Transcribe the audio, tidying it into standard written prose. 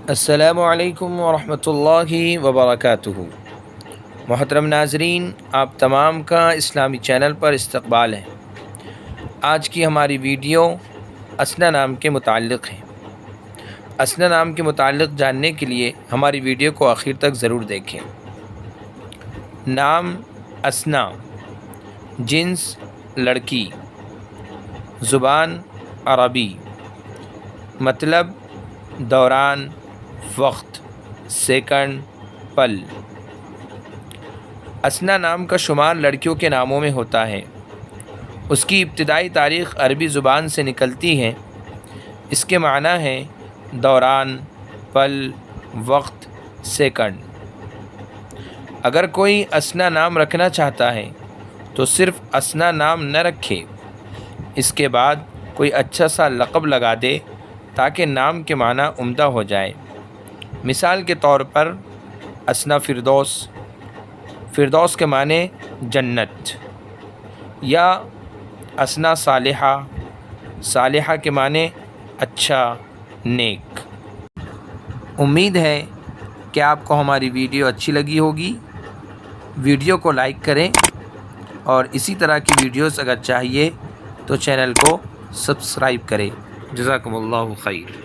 السلام علیکم ورحمۃ اللہ وبرکاتہ۔ محترم ناظرین، آپ تمام کا اسلامی چینل پر استقبال ہے۔ آج کی ہماری ویڈیو اسنا نام کے متعلق ہے۔ اسنا نام کے متعلق جاننے کے لیے ہماری ویڈیو کو آخر تک ضرور دیکھیں۔ نام اسنا، جنس لڑکی، زبان عربی، مطلب دوران، وقت، سیکنڈ، پل۔ اسنا نام کا شمار لڑکیوں کے ناموں میں ہوتا ہے۔ اس کی ابتدائی تاریخ عربی زبان سے نکلتی ہے۔ اس کے معنی ہیں دوران، پل، وقت، سیکنڈ۔ اگر کوئی اسنا نام رکھنا چاہتا ہے تو صرف اسنا نام نہ رکھے، اس کے بعد کوئی اچھا سا لقب لگا دے تاکہ نام کے معنی عمدہ ہو جائے۔ مثال کے طور پر اسنا فردوس، فردوس کے معنی جنت، یا اسنا صالحہ، صالحہ کے معنی اچھا، نیک۔ امید ہے کہ آپ کو ہماری ویڈیو اچھی لگی ہوگی۔ ویڈیو کو لائک کریں اور اسی طرح کی ویڈیوز اگر چاہیے تو چینل کو سبسکرائب کریں۔ جزاکم اللہ خیر۔